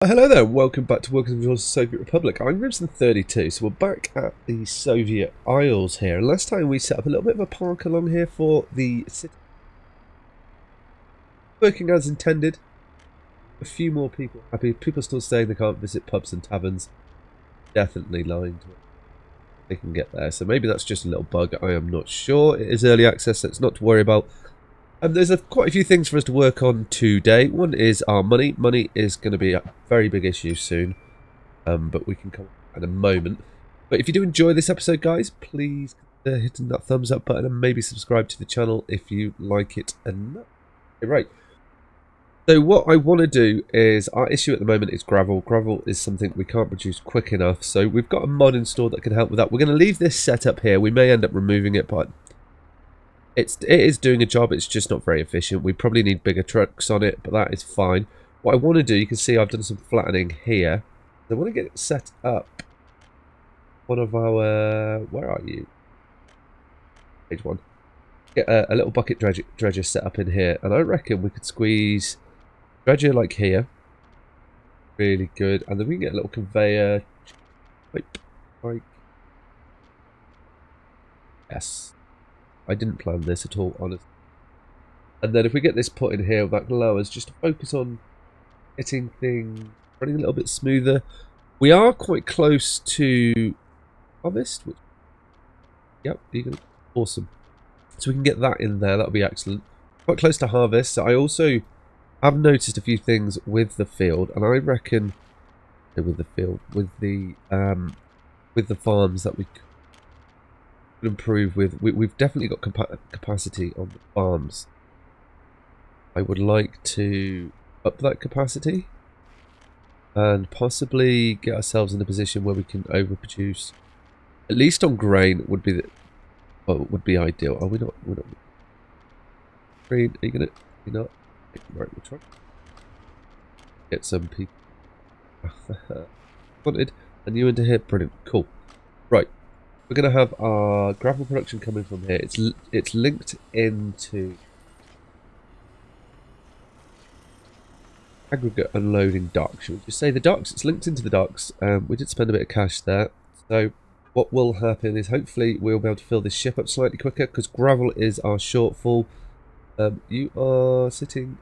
Hello there, and welcome back to Welcome to the Soviet Republic. I'm Ribson32, so we're back at the Soviet Isles here. And last time we set up a little bit of a park along here for the city. Working as intended. A few more people happy. People still saying they can't visit pubs and taverns. Definitely lying to it. They can get there, so maybe that's just a little bug. I am not sure. It is early access, so it's not to worry about. There's quite a few things for us to work on today. One is our money. Money is going to be a very big issue soon, but we can come in a moment. But if you do enjoy this episode, guys, please consider hitting that thumbs up button and maybe subscribe to the channel if you like it enough. Okay, right. So what I want to do is, our issue at the moment is gravel. Gravel is something we can't produce quick enough, so we've got a mod installed that can help with that. We're going to leave this set up here. We may end up removing it, but it is doing a job. It's just not very efficient. We probably need bigger trucks on it, but that is fine. What I want to do, you can see I've done some flattening here. I want to get it set up. One of our, where are you? Page one. Get a little bucket dredger set up in here, and I reckon we could squeeze dredger like here. Really good, and then we can get a little conveyor. Like, yes. I didn't plan this at all, honestly. And then if we get this put in here, that can allow us just to focus on getting things running a little bit smoother. We are quite close to harvest. Yep, awesome. So we can get that in there. That'll be excellent. Quite close to harvest. So I also have noticed a few things with the field, and I reckon with the farms that we could improve with. We've definitely got capacity on the farms. I would like to up that capacity and possibly get ourselves in a position where we can overproduce. At least on grain would be would be ideal. Are we not? We're not. Grain? Are you gonna? You're not. Right, we'll try. Get some people wanted and you into here. Brilliant. Cool. Right. We're going to have our gravel production coming from here. It's linked into aggregate unloading docks. Should we just say the docks? It's linked into the docks. We did spend a bit of cash there. So what will happen is hopefully we'll be able to fill this ship up slightly quicker because gravel is our shortfall. You are sitting...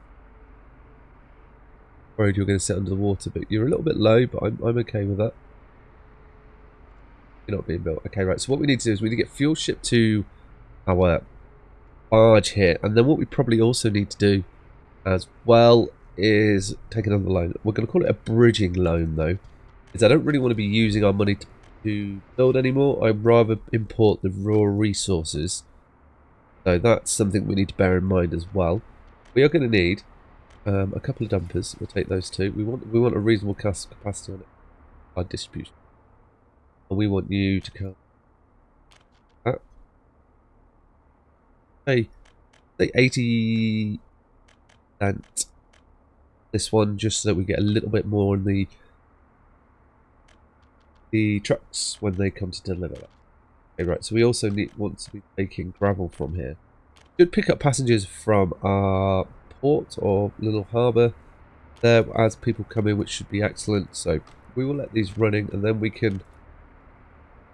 Worried you're going to sit under the water, but you're a little bit low, but I'm okay with that. You're not being built. Okay, right. So what we need to do is we need to get fuel shipped to our barge here. And then what we probably also need to do as well is take another loan. We're going to call it a bridging loan, though. Because I don't really want to be using our money to build anymore. I'd rather import the raw resources. So that's something we need to bear in mind as well. We are going to need a couple of dumpers. We'll take those two. We want a reasonable capacity on it. Our distribution. And we want you to come. Hey, say 80 cent. This one, just so that we get a little bit more on the trucks when they come to deliver that. Okay, right. So we also want to be taking gravel from here. Should pick up passengers from our port or little harbour there as people come in, which should be excellent. So we will let these running, and then we can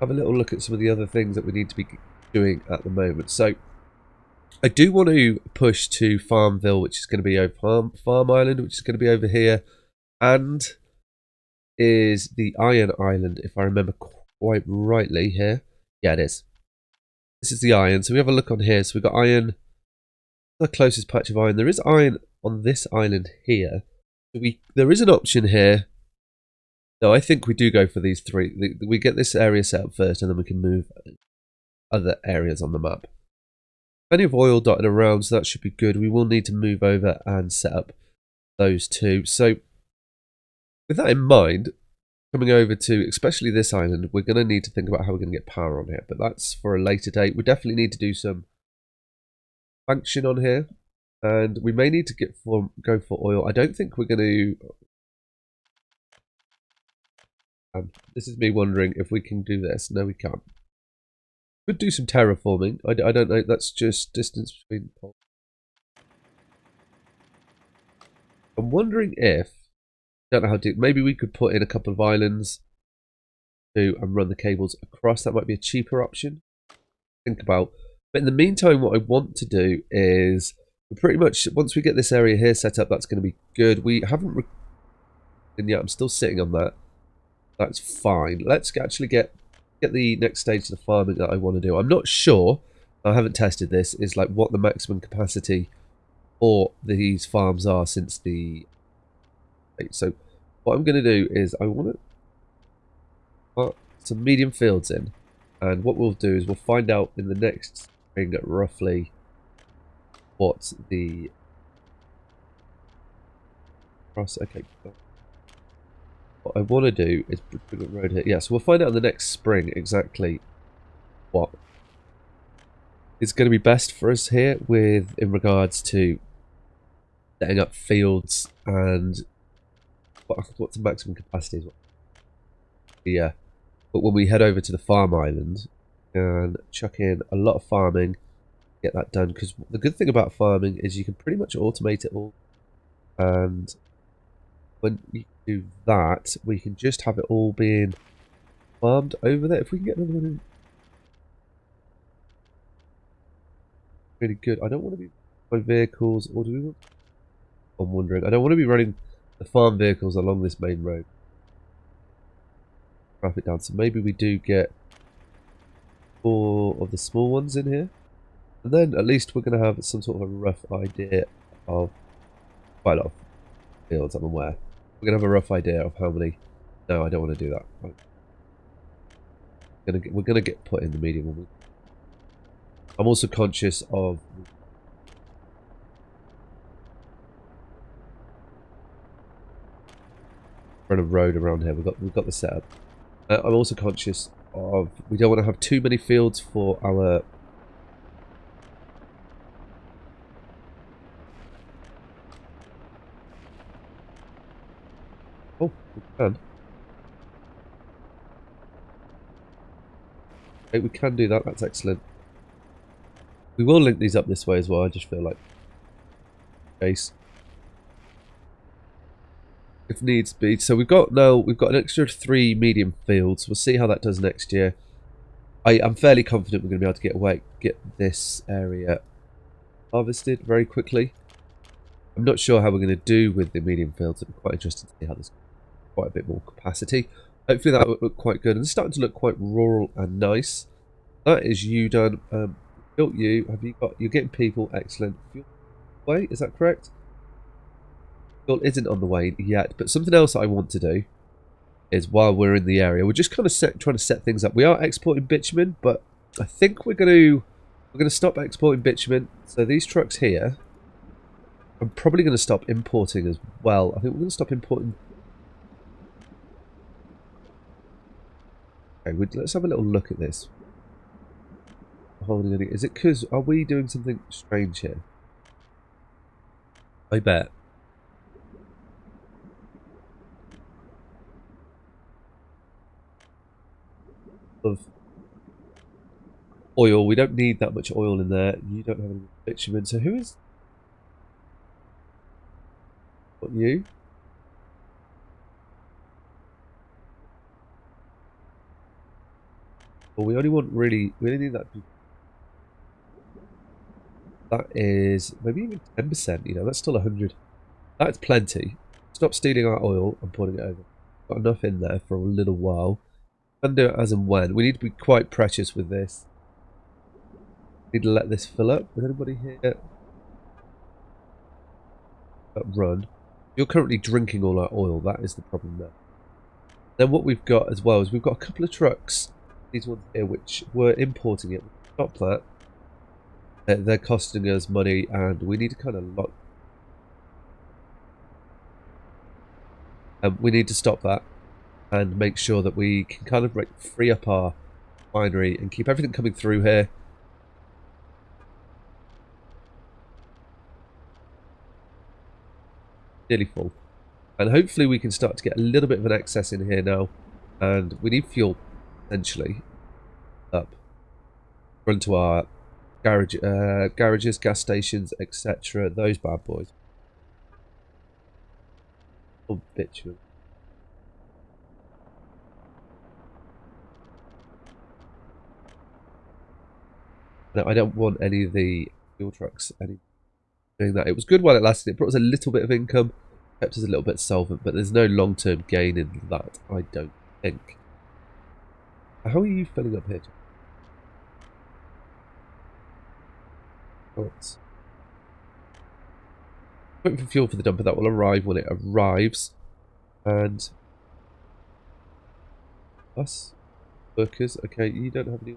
have a little look at some of the other things that we need to be doing at the moment. So I do want to push to Farmville, which is going to be over Farm Island, which is going to be over here, and is the Iron Island, if I remember quite rightly here. Yeah, it is. This is the iron. So we have a look on here. So we've got iron, the closest patch of iron. There is iron on this island here. So there is an option here. No, I think we do go for these three. We get this area set up first, and then we can move other areas on the map. Plenty of oil dotted around, so that should be good. We will need to move over and set up those two. So with that in mind, coming over to especially this island, we're going to need to think about how we're going to get power on here. But that's for a later date. We definitely need to do some function on here. And we may need to go for oil. I don't think we're going to... this is me wondering if we can do this. No, we can't. Could do some terraforming. I don't know. That's just distance between poles. I'm wondering if Don't know how deep. Maybe we could put in a couple of islands too and run the cables across. That might be a cheaper option. Think about. But in the meantime, what I want to do is pretty much once we get this area here set up, that's going to be good. We haven't yet. I'm still sitting on that. That's fine. Let's actually get the next stage of the farming that I want to do. I'm not sure. I haven't tested this. Is like what the maximum capacity for these farms are since the. So what I'm going to do is I want to put some medium fields in, and what we'll do is we'll find out in the next spring roughly what the. Okay. What I want to do is put a road here. Yeah, so we'll find out in the next spring exactly what is going to be best for us here in regards to setting up fields and what's the maximum capacity. Yeah, but when we head over to the farm island and chuck in a lot of farming, get that done, because the good thing about farming is you can pretty much automate it all, and when you do that, we can just have it all being farmed over there. If we can get another one in. Really good. I don't want to be my vehicles, or do we want? I'm wondering. I don't want to be running the farm vehicles along this main road. Traffic down. So maybe we do get 4 of the small ones in here, and then at least we're going to have some sort of a rough idea of quite a lot of fields. I'm aware. We're going to have a rough idea of how many. No, I don't want to do that. We're going to get put in the medium one. I'm also conscious of run a road around here. We've got the setup. I'm also conscious of we don't want to have too many fields for our. Oh, we can. Okay, we can do that. That's excellent. We will link these up this way as well. I just feel like case if needs be. So we've got an extra 3 medium fields. We'll see how that does next year. I'm fairly confident we're going to be able to get this area harvested very quickly. I'm not sure how we're going to do with the medium fields. I'm quite interested to see how there's quite a bit more capacity. Hopefully that will look quite good. And it's starting to look quite rural and nice. That is you done. Built you. Have you got? You're getting people. Excellent. Fuel way. Is that correct? Fuel isn't on the way yet. But something else that I want to do is while we're in the area, we're just kind of trying to set things up. We are exporting bitumen, but I think we're going to stop exporting bitumen. So these trucks here, I'm probably going to stop importing as well. I think we're going to stop importing. Okay, let's have a little look at this. Is it because are we doing something strange here? I bet. Of oil, we don't need that much oil in there. You don't have any bitumen, so who is? What, you? Well, we only need that. That is maybe even 10%. You know, that's still 100. That's plenty. Stop stealing our oil and putting it over. Got enough in there for a little while. And do it as and when. We need to be quite precious with this. Need to let this fill up. Is anybody here? Run. You're currently drinking all our oil. That is the problem there. Then what we've got as well is we've got a couple of trucks. These ones here which were importing it. Stop that. They're costing us money and we need to kind of lock. We need to stop that and make sure that we can kind of free up our refinery and keep everything coming through here. Nearly full. And hopefully we can start to get a little bit of an excess in here now. And we need fuel, essentially, up. Run to our garages, gas stations, etc. Those bad boys. Oh, bitumen. No, I don't want any of the fuel trucks doing that. It was good while it lasted. It brought us a little bit of income, kept us a little bit solvent, but there's no long-term gain in that, I don't think. How are you filling up here? Oh, it's waiting for fuel for the dumper. That will arrive when it arrives. And us workers. Okay, you don't have any.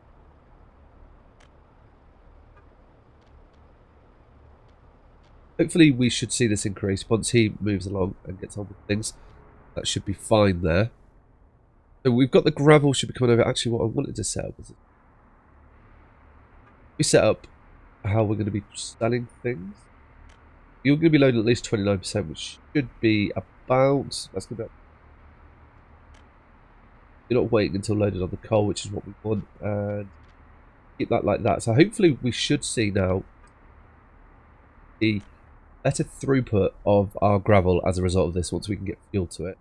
Hopefully we should see this increase once he moves along and gets on with things. That should be fine there. So we've got the gravel should be coming over. Actually, what I wanted to set up was we set up how we're going to be selling things. You're going to be loading at least 29%, which should be about. That's going to be. You're not waiting until loaded on the coal, which is what we want, and keep that like that. So hopefully we should see now the better throughput of our gravel as a result of this once we can get fuel to it.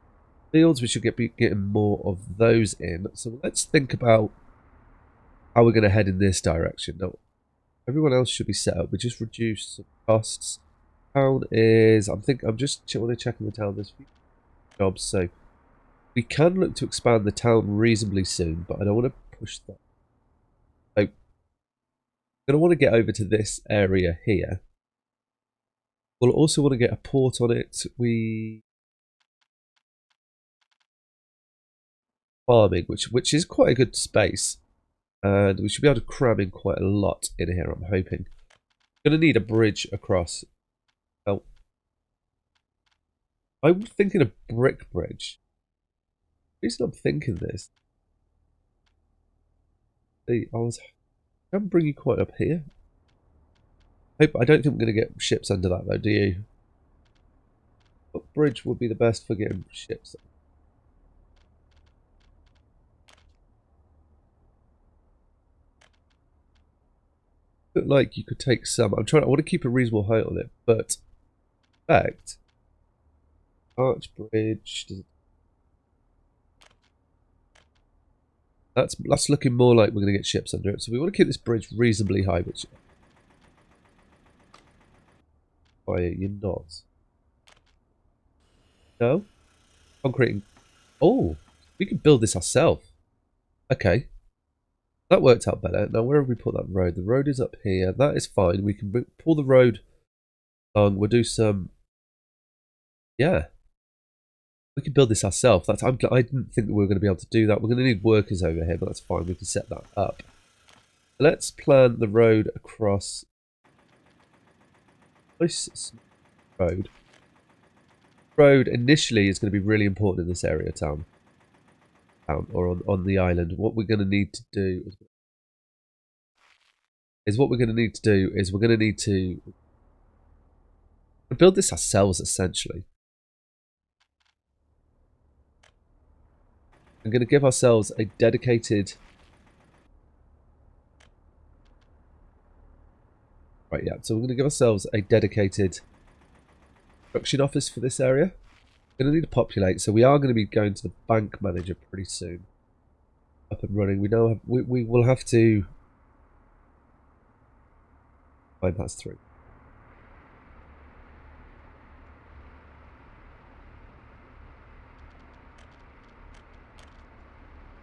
Fields, we should be getting more of those in. So let's think about how we're going to head in this direction. Now, everyone else should be set up. We just reduce some costs. Town is, I'm just checking the town. There's a few jobs, so we can look to expand the town reasonably soon, but I don't want to push that. So, I'm going to want to get over to this area here. We'll also want to get a port on it. Farming, which is quite a good space, and we should be able to cram in quite a lot in here. I'm hoping. Going to need a bridge across. Now, I'm thinking a brick bridge. The reason I'm thinking this, I can bring you quite up here. I don't think we're going to get ships under that though, do you? What bridge would be the best for getting ships? Look like you could take some. I want to keep a reasonable height on it, but in fact, arch bridge. That's looking more like we're going to get ships under it. So we want to keep this bridge reasonably high, which you're not. No? Concrete. Oh, we can build this ourselves. Okay. That worked out better. Now, where have we put that road? The road is up here. That is fine. We can pull the road along. We'll do some. Yeah. We can build this ourselves. I didn't think that we were going to be able to do that. We're going to need workers over here, but that's fine. We can set that up. Let's plan the road across. Nice road. Road initially is going to be really important in this area, town or on the island. What we're going to need to do is we're going to need to build this ourselves essentially. I'm going to give ourselves a dedicated. Right, yeah. So we're going to give ourselves a dedicated construction office for this area. We're going to need to populate, so we are going to be going to the bank manager pretty soon. Up and running. We know we will have to. Fine, that's through.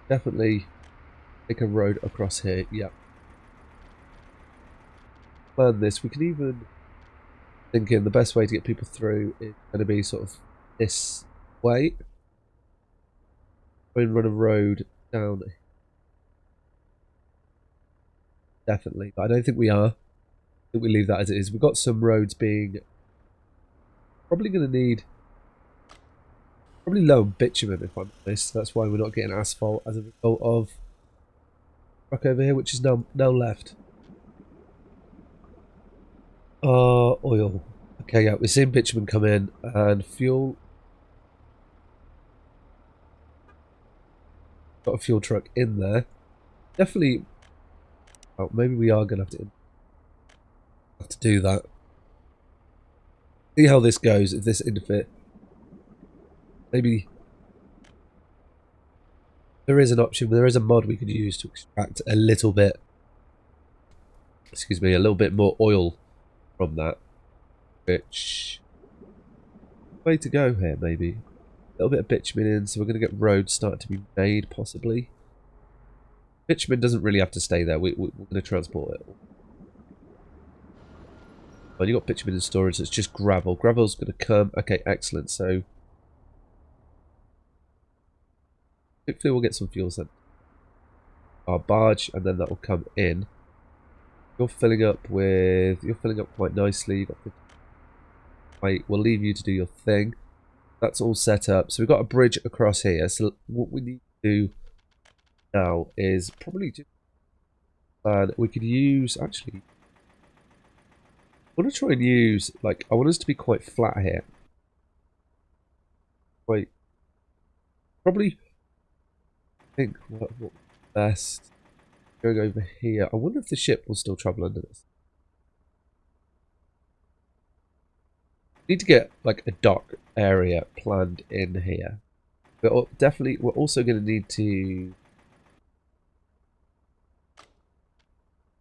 Definitely take a road across here. Yeah. Plan this. We can even thinking the best way to get people through is going to be sort of this way. Go and run a road down. Definitely, but I don't think we are. I think we leave that as it is. We've got some roads being probably going to need low bitumen if I'm honest. That's why we're not getting asphalt as a result of truck over here, which is now left. Oil. Okay, yeah, we're seeing bitumen come in and fuel. Got a fuel truck in there. Definitely. Oh, maybe we are going to have to do that. See how this goes. If this interfere, maybe there is an option. There is a mod we could use to extract a little bit excuse me, a little bit more oil from that, which way to go here maybe. A little bit of bitumen in, so we're going to get roads starting to be made possibly. Bitumen doesn't really have to stay there. We're going to transport it. Well, you got bitumen in storage, so it's just gravel. Gravel's going to come. Okay, excellent. So hopefully we'll get some fuel sent our barge, and then that will come in. You're filling up quite nicely. You've got wait, we'll leave you to do your thing. That's all set up. So we've got a bridge across here. So what we need to do now is probably just we could use actually. I want to try and use like I want us to be quite flat here. Wait, probably think what best going over here. I wonder if the ship will still travel under this. We need to get like a dock area planned in here. We're also going to need to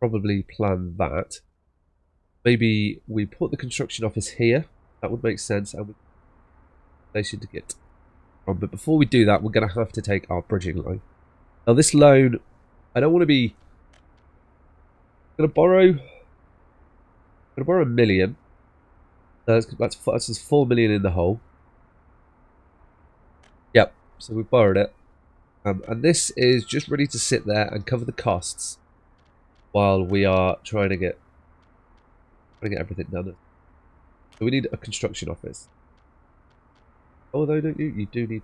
probably plan that. Maybe we put the construction office here. That would make sense, and we station to get on. But before we do that, we're going to have to take our bridging line. Now, this loan, I don't want to be. I'm going to borrow $1 million. That's 4 million in the hole. Yep. So we've borrowed it, and this is just ready to sit there and cover the costs while we are trying to get everything done. So we need a construction office. Although, don't you? You do need.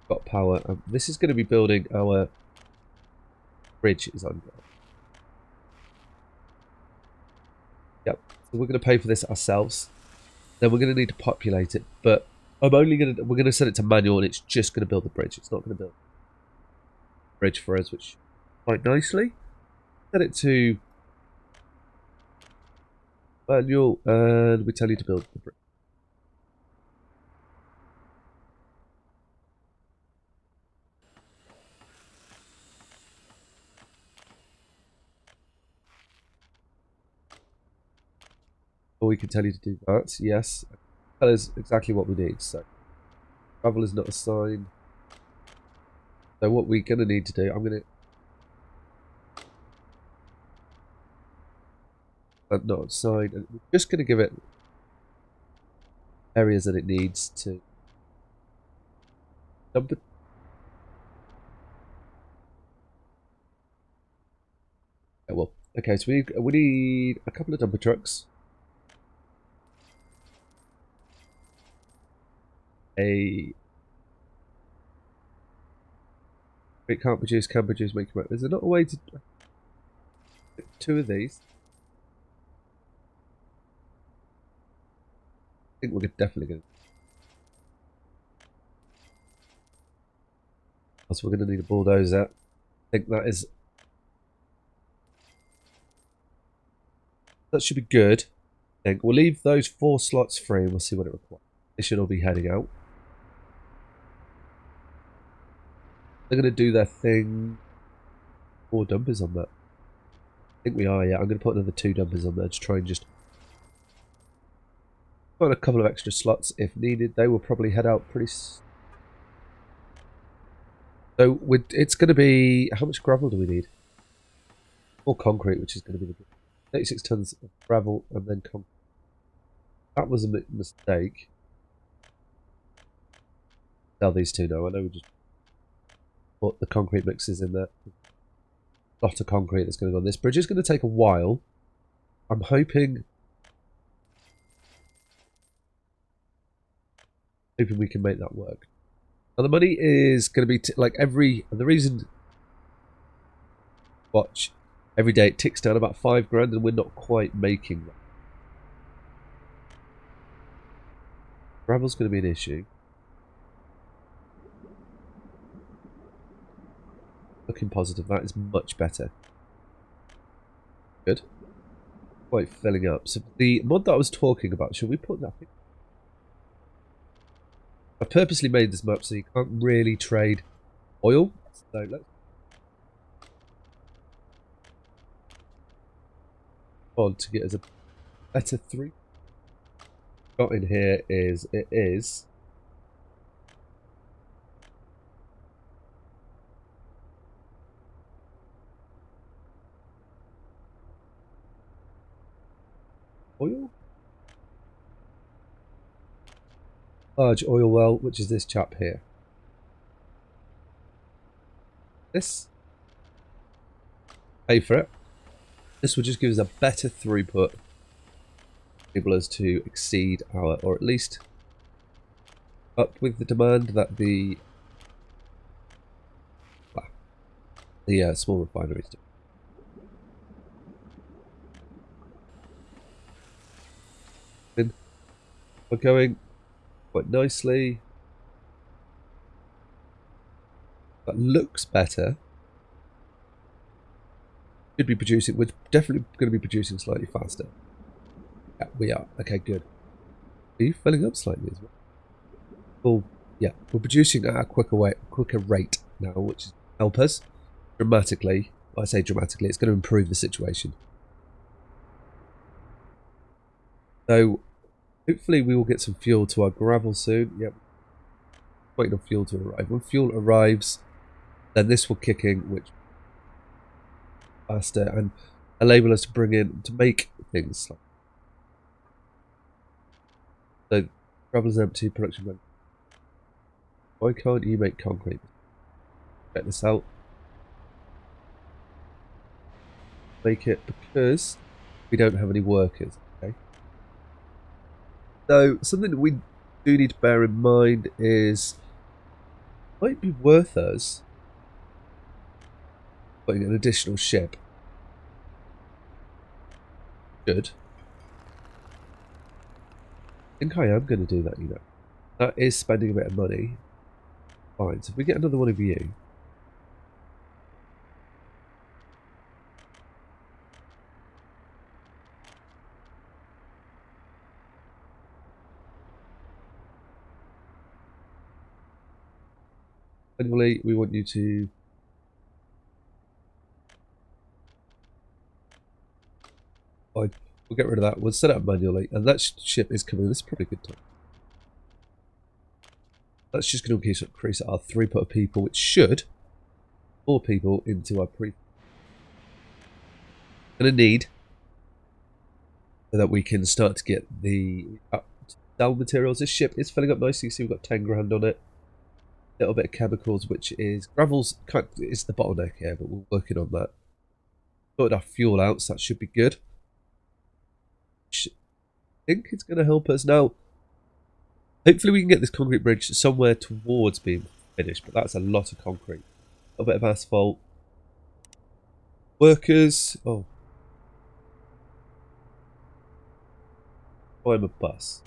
Got power. This is going to be building our bridge. Is under. Yep. So we're going to pay for this ourselves. Then we're going to need to populate it, but we're going to set it to manual, and it's just going to build the bridge. It's not going to build a bridge for us, which quite nicely. Set it to manual, and we tell you to build the bridge. Or we can tell you to do that. Yes, that is exactly what we need. So travel is not assigned. So what we're going to need to do, I'm going to not assigned, and we're just going to give it areas that it needs to dump it. Yeah, well, okay, so we need a couple of dumper trucks. It can't produce, can produce, make them. Is there not a way to 2 of these? I think we're definitely going to. So we're going to need a bulldozer. I think that should be good. I think we'll leave those 4 slots free and we'll see what it requires. They should all be heading out. They're going to do their thing. 4 dumpers on that. I think we are, yeah. I'm going to put another 2 dumpers on there to try and just put a couple of extra slots if needed. They will probably head out pretty. So it's going to be. How much gravel do we need? More concrete, which is going to be the 36 tons of gravel and then concrete. That was a mistake. Now these 2 now. I know we just put the concrete mixes in there. A lot of concrete that's going to go on. This bridge is going to take a while. I'm hoping we can make that work. Now the money is going to be like the reason. Watch, every day it ticks down about 5 grand, and we're not quite making that. Gravel's going to be an issue. Looking positive. That is much better. Good. Quite filling up. So the mod that I was talking about, should we put that? I purposely made this map so you can't really trade oil. So let's on to get us a better 3. Got in here is it is oil. Large oil well, which is this chap here. This, pay for it. This will just give us a better throughput, enable us to exceed our, or at least up with the demand that the small refineries do. We're going quite nicely. That looks better. Should be producing. We're definitely going to be producing slightly faster. Yeah, we are. Okay, good. Are you filling up slightly as well? Well, yeah, we're producing at a quicker rate now, which is help us dramatically. I say dramatically, it's going to improve the situation. So hopefully we will get some fuel to our gravel soon. Yep. Waiting on fuel to arrive. When fuel arrives, then this will kick in, which faster and enable us to make things. So gravel is empty, production run. Why can't you make concrete? Check this out. Make it because we don't have any workers. Okay. So something that we do need to bear in mind is it might be worth us putting an additional ship. Good. I think I am going to do that, you know. That is spending a bit of money. Fine, so if we get another one of you. Manually, we want you to... Fine, we'll get rid of that. We'll set it up manually. And that ship is coming. This is probably a good time. That's just going to increase our throughput of people, which should 4 people into our pre. Going to need so that we can start to get the sell materials. This ship is filling up nicely. You see, we've got 10 grand on it. A little bit of chemicals, which is gravel's is the bottleneck here, but we're working on that. Sorted our fuel out, so that should be good. I think it's going to help us now. Hopefully we can get this concrete bridge somewhere towards being finished, but that's a lot of concrete. A bit of asphalt. Workers. Oh. I'm a bus.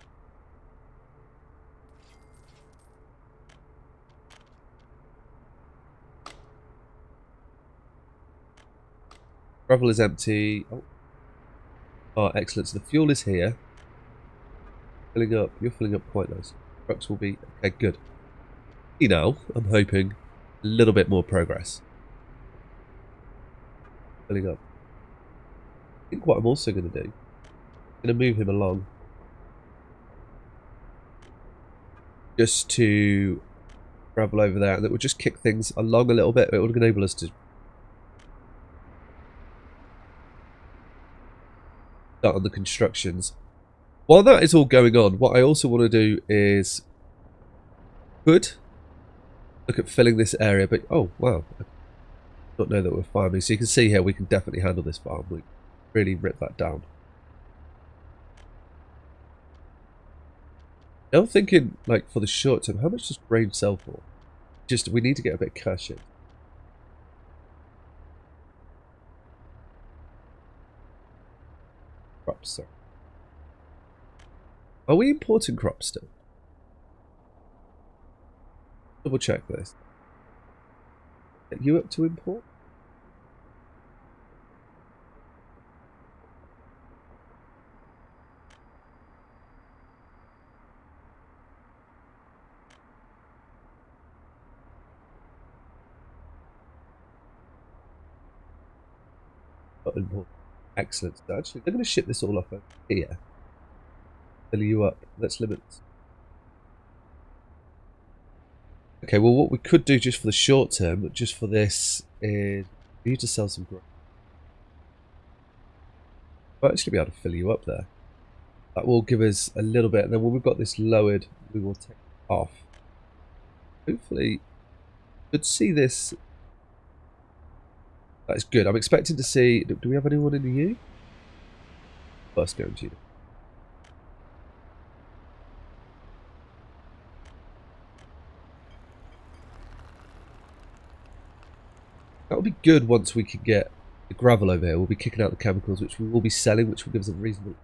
Gravel is empty. Oh, excellent. So the fuel is here. Filling up. You're filling up quite nice. Trucks will be... Okay, good. You know, I'm hoping a little bit more progress. Filling up. I think what I'm also going to do, I'm going to move him along. Just to travel over there. And that will just kick things along a little bit. It will enable us to start on the constructions. While that is all going on, what I also want to do is look at filling this area, but oh wow, I don't know that we're farming. So you can see here we can definitely handle this farm. We really rip that down. Now I'm thinking, like, for the short term, how much does grain sell for? Just we need to get a bit of cash in. Crops, sorry. Are we importing crops still? Double check this. Are you up to import? Not important. Excellent. So actually, they're going to ship this all up over here. Fill you up. Let's limit. Okay, well, what we could do just for the short term, just for this, is we need to sell some grain. We'll actually be able to fill you up there. That will give us a little bit, and then when we've got this lowered, we will take it off. Hopefully, could see this. That's good. I'm expecting to see. Do we have anyone in the U? Bus going to you. That would be good once we can get the gravel over here. We'll be kicking out the chemicals, which we will be selling, which will give us a reasonable.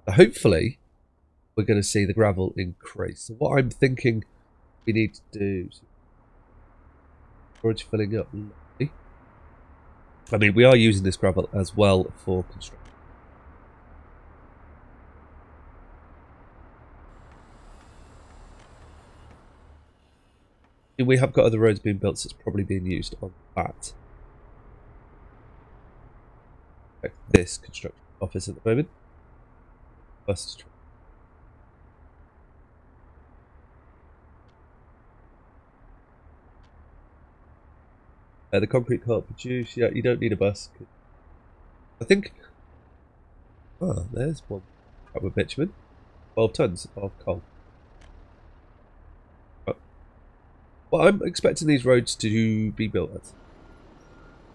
So hopefully, we're going to see the gravel increase. So what I'm thinking we need to do. Storage filling up. I mean, we are using this gravel as well for construction. We have got other roads being built, so it's probably being used on that. Okay, this construction office at the moment. First, the concrete can't produce. Yeah, you don't need a bus. I think. Ah, there's one. Up with bitumen. 12 tons of coal. Well, I'm expecting these roads to be built as.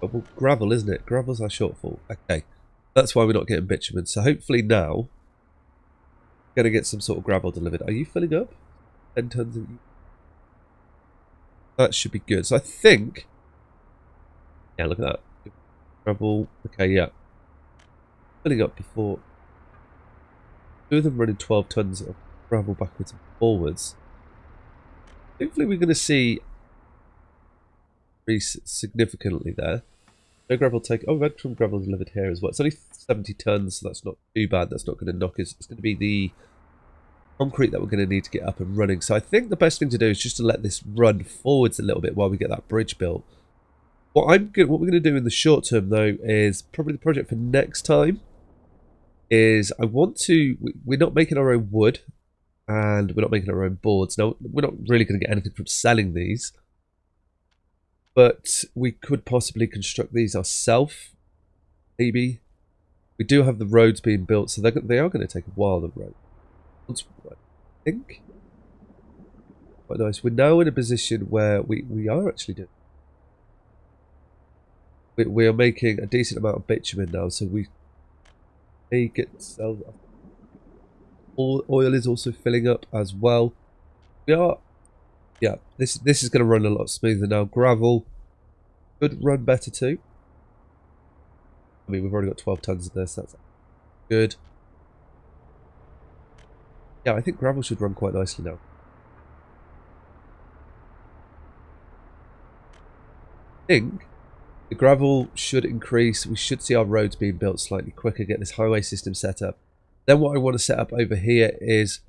Well, gravel, isn't it? Gravel's our shortfall. Okay. That's why we're not getting bitumen. So hopefully now, we're going to get some sort of gravel delivered. Are you filling up? 10 tons of. That should be good. So I think. Yeah, look at that. Gravel. Okay, yeah. Filling up before. Two of them running 12 tons of gravel backwards and forwards. Hopefully we're going to see increase significantly there. No gravel take. Oh, red from gravel delivered here as well. It's only 70 tons, so that's not too bad. That's not going to knock us. It's going to be the concrete that we're going to need to get up and running. So I think the best thing to do is just to let this run forwards a little bit while we get that bridge built. What we're going to do in the short term though is probably the project for next time. Is I want to. We're not making our own wood. And we're not making our own boards. Now, we're not really going to get anything from selling these. But we could possibly construct these ourselves. Maybe. We do have the roads being built, so they are going to take a while, the road. I think. Quite nice. We're now in a position where we are actually doing. We are making a decent amount of bitumen now, so we may get to sell. Oil is also filling up as well. We are, yeah. This is going to run a lot smoother now. Gravel could run better too. I mean, we've already got 12 tons of this. That's good. Yeah, I think gravel should run quite nicely now. I think the gravel should increase. We should see our roads being built slightly quicker. Get this highway system set up. Then what I want to set up over here is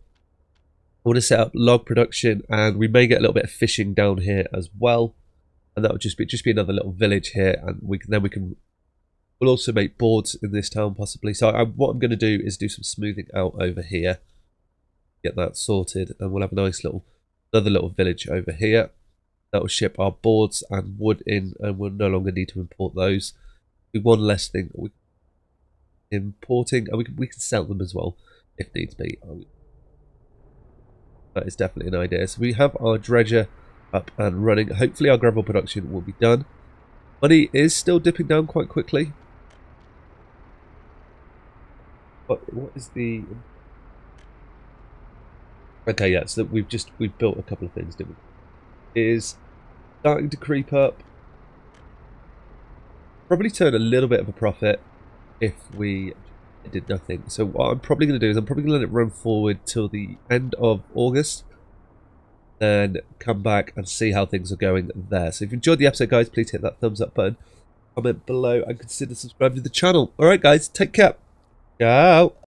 I want to set up log production, and we may get a little bit of fishing down here as well. And that would just be another little village here, and we'll also make boards in this town possibly. So what I'm going to do is do some smoothing out over here, get that sorted, and we'll have a nice another little village over here. That will ship our boards and wood in, and we'll no longer need to import those. Be one less thing that we importing, and we can sell them as well if needs be. That is definitely an idea. So we have our dredger up and running. Hopefully our gravel production will be done. Money is still dipping down quite quickly. What is the... Okay, yeah, so we've built a couple of things, didn't we? Is starting to creep up. Probably turn a little bit of a profit if we did nothing. So what I'm probably going to do is I'm probably going to let it run forward till the end of August, then come back and see how things are going there. So if you enjoyed the episode, guys, please hit that thumbs up button, comment below, and consider subscribing to the channel. Alright guys, take care. Ciao.